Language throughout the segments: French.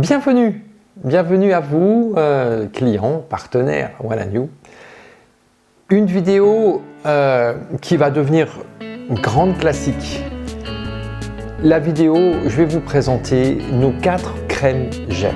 Bienvenue à vous, clients, partenaires One&You. Une vidéo qui va devenir une grande classique. La vidéo, je vais vous présenter nos 4 crèmes gel.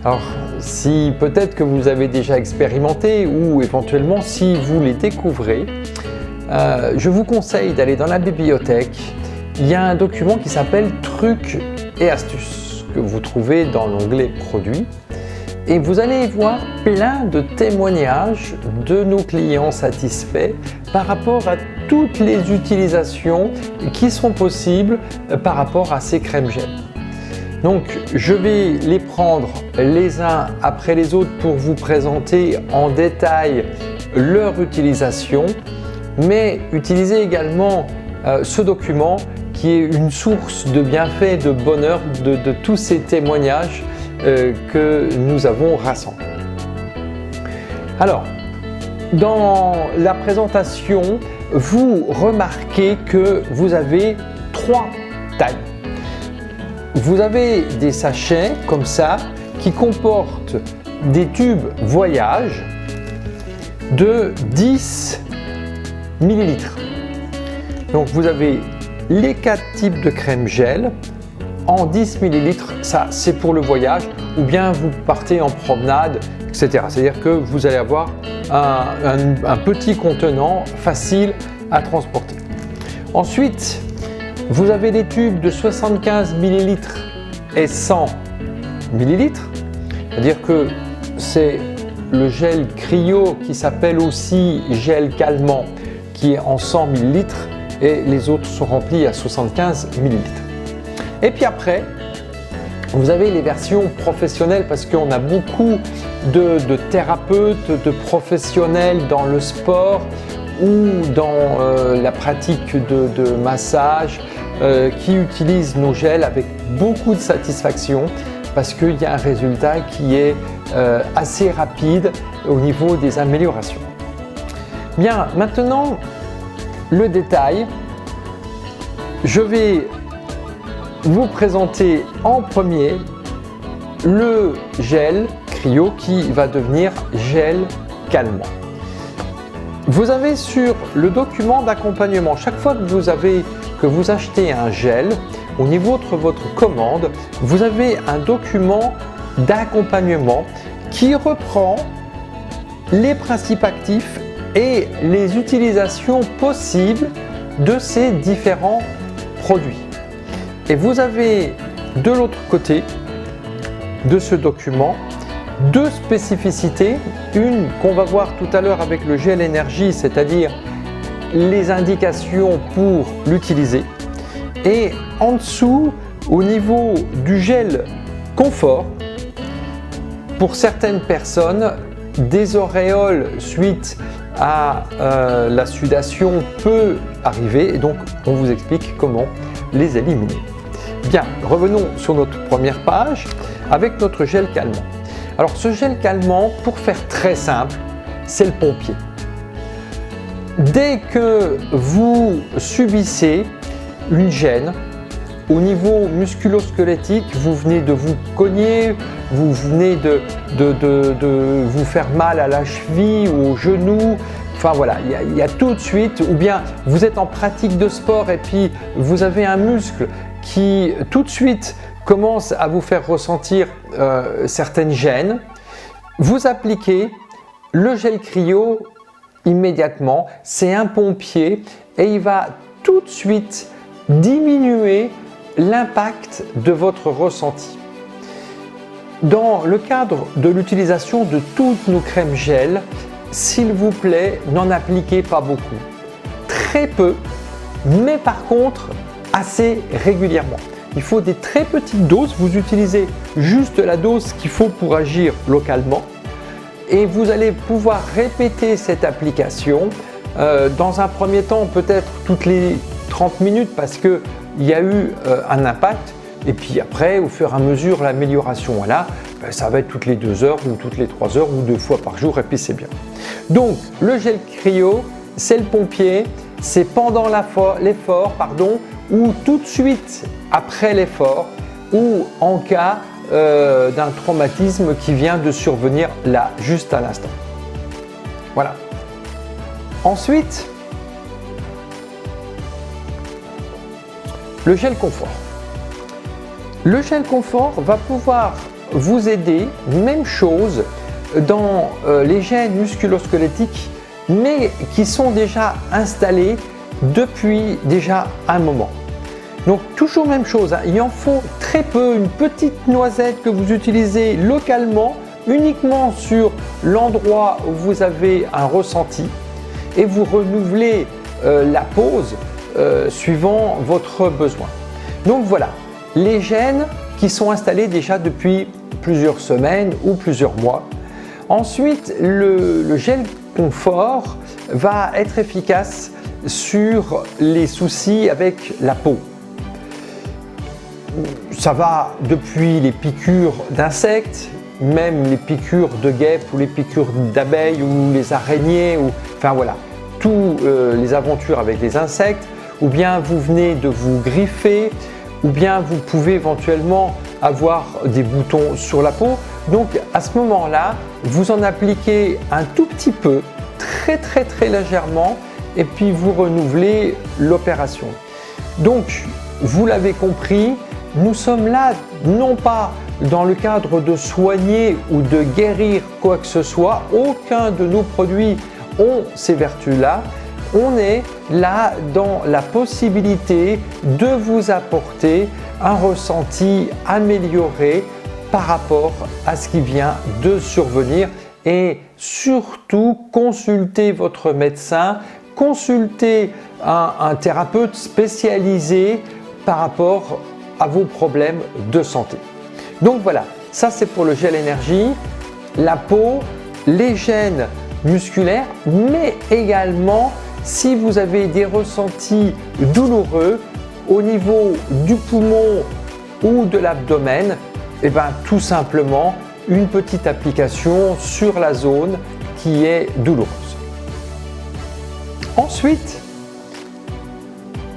Alors, si peut-être que vous avez déjà expérimenté ou éventuellement si vous les découvrez, je vous conseille d'aller dans la bibliothèque. Il y a un document qui s'appelle Trucs et astuces que vous trouvez dans l'onglet Produits et vous allez voir plein de témoignages de nos clients satisfaits par rapport à toutes les utilisations qui sont possibles par rapport à ces crèmes gel. Donc je vais les prendre les uns après les autres pour vous présenter en détail leur utilisation, mais utilisez également ce document qui est une source de bienfaits, de bonheur de tous ces témoignages que nous avons rassemblés. Alors, dans la présentation, vous remarquez que vous avez 3 tailles. Vous avez des sachets comme ça qui comportent des tubes voyage de 10 ml. Donc vous avez les 4 types de crème gel en 10 ml, ça c'est pour le voyage ou bien vous partez en promenade, etc. C'est-à-dire que vous allez avoir un petit contenant facile à transporter. Ensuite, vous avez des tubes de 75 ml et 100 ml, c'est-à-dire que c'est le gel cryo qui s'appelle aussi gel calmant qui est en 100 ml et les autres sont remplis à 75 ml. Et puis après, vous avez les versions professionnelles parce qu'on a beaucoup de thérapeutes, de professionnels dans le sport ou dans la pratique de massage qui utilisent nos gels avec beaucoup de satisfaction parce qu'il y a un résultat qui est assez rapide au niveau des améliorations. Bien, maintenant, le détail, je vais vous présenter en premier le gel cryo qui va devenir gel calmant. Vous avez sur le document d'accompagnement, chaque fois que vous achetez un gel, au niveau de votre commande, vous avez un document d'accompagnement qui reprend les principes actifs et les utilisations possibles de ces différents produits. Et vous avez de l'autre côté de ce document 2 spécificités, une qu'on va voir tout à l'heure avec le gel énergie, c'est-à-dire les indications pour l'utiliser, et en dessous au niveau du gel confort, pour certaines personnes, des auréoles suite à la sudation peut arriver et donc on vous explique comment les éliminer. Bien, revenons sur notre première page avec notre gel calmant. Alors ce gel calmant, pour faire très simple, c'est le pompier. Dès que vous subissez une gêne au niveau musculo-squelettique, vous venez de vous cogner, vous venez de vous faire mal à la cheville ou au genou, enfin voilà, il y a tout de suite, ou bien vous êtes en pratique de sport et puis vous avez un muscle qui tout de suite commence à vous faire ressentir certaines gênes, vous appliquez le gel cryo immédiatement, c'est un pompier et il va tout de suite diminuer l'impact de votre ressenti. Dans le cadre de l'utilisation de toutes nos crèmes gel, s'il vous plaît, n'en appliquez pas beaucoup. Très peu, mais par contre assez régulièrement. Il faut des très petites doses, vous utilisez juste la dose qu'il faut pour agir localement et vous allez pouvoir répéter cette application dans un premier temps peut-être toutes les 30 minutes parce qu'il y a eu un impact et puis après au fur et à mesure l'amélioration voilà, ça va être toutes les 2 heures ou toutes les 3 heures ou 2 fois par jour et puis c'est bien. Donc le gel cryo c'est le pompier, c'est pendant l'effort ou tout de suite après l'effort ou en cas d'un traumatisme qui vient de survenir là, juste à l'instant. Voilà. Ensuite, le gel confort. Le gel confort va pouvoir vous aider, même chose, dans les gènes musculo-squelettiques, mais qui sont déjà installés depuis déjà un moment. Donc toujours même chose, hein, il en faut très peu, une petite noisette que vous utilisez localement, uniquement sur l'endroit où vous avez un ressenti, et vous renouvelez la pose suivant votre besoin. Donc voilà, les gènes qui sont installés déjà depuis plusieurs semaines ou plusieurs mois. Ensuite, le gel confort va être efficace sur les soucis avec la peau. Ça va depuis les piqûres d'insectes, même les piqûres de guêpes ou les piqûres d'abeilles ou les araignées, enfin voilà, toutes les aventures avec les insectes, ou bien vous venez de vous griffer, ou bien vous pouvez éventuellement avoir des boutons sur la peau. Donc à ce moment-là, vous en appliquez un tout petit peu, très légèrement, et puis vous renouvelez l'opération. Donc vous l'avez compris, nous sommes là non pas dans le cadre de soigner ou de guérir quoi que ce soit, aucun de nos produits ont ces vertus-là. On est là dans la possibilité de vous apporter un ressenti amélioré par rapport à ce qui vient de survenir, et surtout consultez votre médecin, consultez un thérapeute spécialisé par rapport à vos problèmes de santé. Donc voilà, ça c'est pour le gel énergie, la peau, les gènes musculaires, mais également si vous avez des ressentis douloureux au niveau du poumon ou de l'abdomen, et bien tout simplement une petite application sur la zone qui est douloureuse. Ensuite,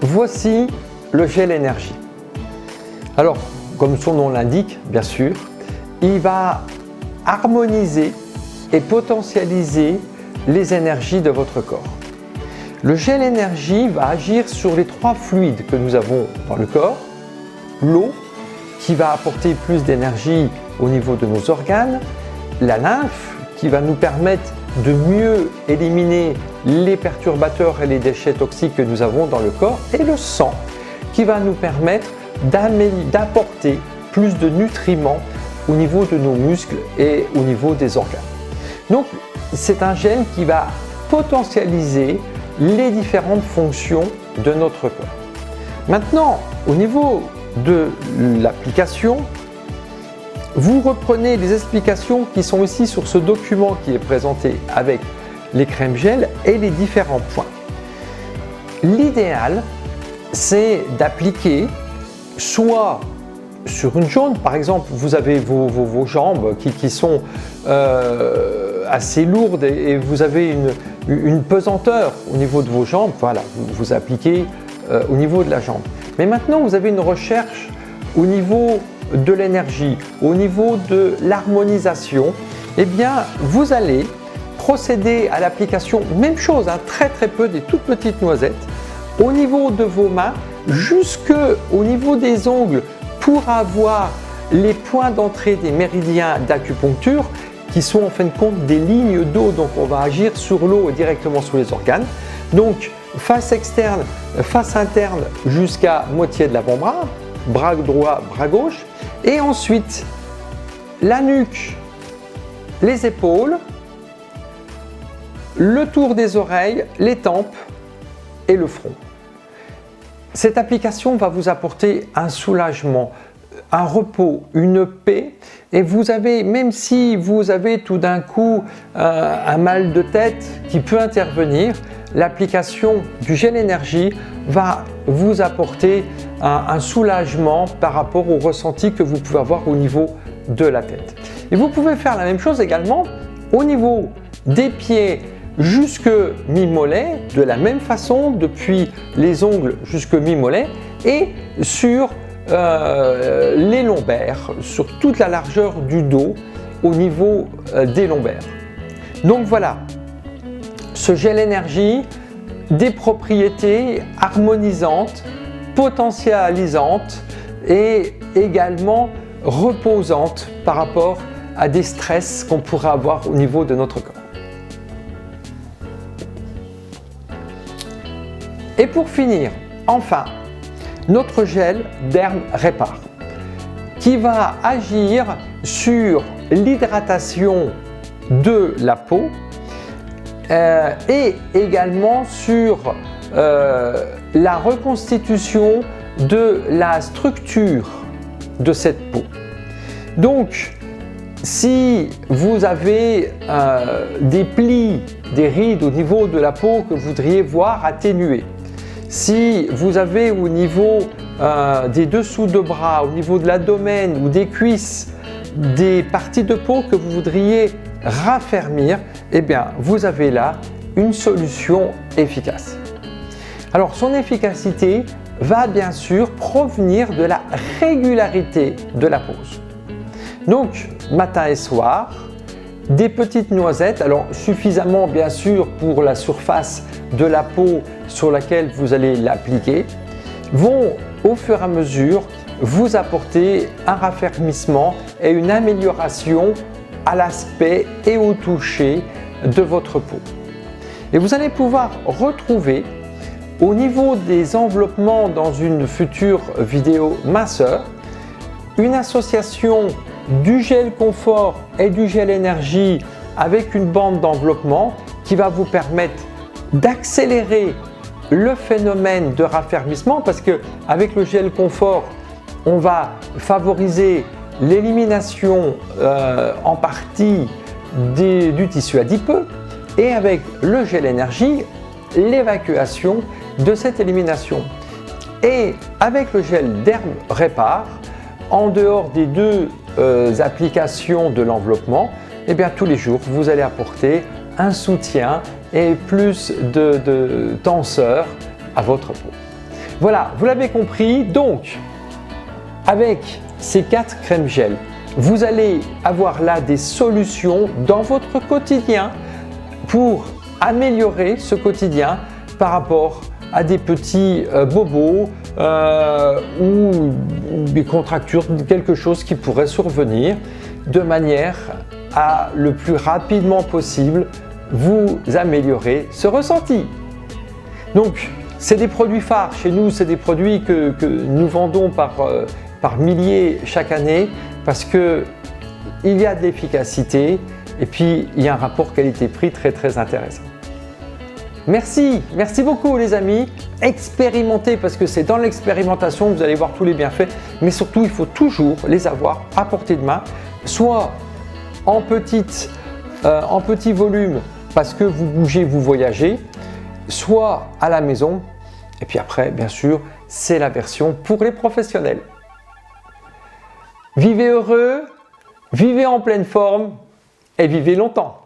voici le gel énergie. Alors, comme son nom l'indique, bien sûr, il va harmoniser et potentialiser les énergies de votre corps. Le gel énergie va agir sur les 3 fluides que nous avons dans le corps. L'eau, qui va apporter plus d'énergie au niveau de nos organes. La lymphe, qui va nous permettre de mieux éliminer les perturbateurs et les déchets toxiques que nous avons dans le corps. Et le sang, qui va nous permettre d'apporter plus de nutriments au niveau de nos muscles et au niveau des organes. Donc c'est un gel qui va potentialiser les différentes fonctions de notre corps. Maintenant, au niveau de l'application, vous reprenez les explications qui sont ici sur ce document qui est présenté avec les crèmes gel et les différents points. L'idéal, c'est d'appliquer soit sur une zone, par exemple, vous avez vos jambes qui sont assez lourdes et vous avez une pesanteur au niveau de vos jambes, voilà, vous appliquez au niveau de la jambe. Mais maintenant, vous avez une recherche au niveau de l'énergie, au niveau de l'harmonisation, eh bien, vous allez procéder à l'application, même chose, hein, très peu, des toutes petites noisettes, au niveau de vos mains, jusqu'au niveau des ongles, pour avoir les points d'entrée des méridiens d'acupuncture, qui sont en fin de compte des lignes d'eau, donc on va agir sur l'eau et directement sur les organes. Donc, face externe, face interne, jusqu'à moitié de l'avant-bras, bras droit, bras gauche, et ensuite la nuque, les épaules, le tour des oreilles, les tempes et le front. Cette application va vous apporter un soulagement, un repos, une paix, et vous avez, même si vous avez tout d'un coup un mal de tête qui peut intervenir, l'application du gel énergie va vous apporter un soulagement par rapport au ressenti que vous pouvez avoir au niveau de la tête. Et vous pouvez faire la même chose également au niveau des pieds jusque mi-mollet, de la même façon depuis les ongles jusque mi-mollet, et sur les lombaires, sur toute la largeur du dos au niveau des lombaires. Donc voilà, ce gel énergie, des propriétés harmonisantes, potentialisantes et également reposantes par rapport à des stress qu'on pourrait avoir au niveau de notre corps. Et pour finir, enfin, notre gel Derm Répar qui va agir sur l'hydratation de la peau et également sur la reconstitution de la structure de cette peau. Donc, si vous avez des plis, des rides au niveau de la peau que vous voudriez voir atténuer, si vous avez au niveau des dessous de bras, au niveau de l'abdomen ou des cuisses, des parties de peau que vous voudriez raffermir, eh bien, vous avez là une solution efficace. Alors, son efficacité va bien sûr provenir de la régularité de la pose. Donc, matin et soir, des petites noisettes, alors suffisamment bien sûr pour la surface de la peau sur laquelle vous allez l'appliquer, vont au fur et à mesure vous apporter un raffermissement et une amélioration à l'aspect et au toucher de votre peau. Et vous allez pouvoir retrouver au niveau des enveloppements dans une future vidéo minceur, une association du gel confort et du gel énergie avec une bande d'enveloppement qui va vous permettre d'accélérer le phénomène de raffermissement parce que avec le gel confort, on va favoriser l'élimination en partie du tissu adipeux et avec le gel énergie, l'évacuation de cette élimination. Et avec le gel Derm Répar, en dehors des deux applications de l'enveloppement, eh bien tous les jours vous allez apporter un soutien et plus de tenseur à votre peau. Voilà, vous l'avez compris, donc avec ces 4 crèmes gel, vous allez avoir là des solutions dans votre quotidien pour améliorer ce quotidien par rapport à des petits bobos ou des contractures, quelque chose qui pourrait survenir de manière à le plus rapidement possible vous améliorer ce ressenti. Donc, c'est des produits phares chez nous, c'est des produits que nous vendons par milliers chaque année parce qu'il y a de l'efficacité et puis il y a un rapport qualité-prix très intéressant. Merci beaucoup les amis, expérimentez parce que c'est dans l'expérimentation que vous allez voir tous les bienfaits, mais surtout il faut toujours les avoir à portée de main, soit en petit volume parce que vous bougez, vous voyagez, soit à la maison et puis après bien sûr c'est la version pour les professionnels. Vivez heureux, vivez en pleine forme et vivez longtemps.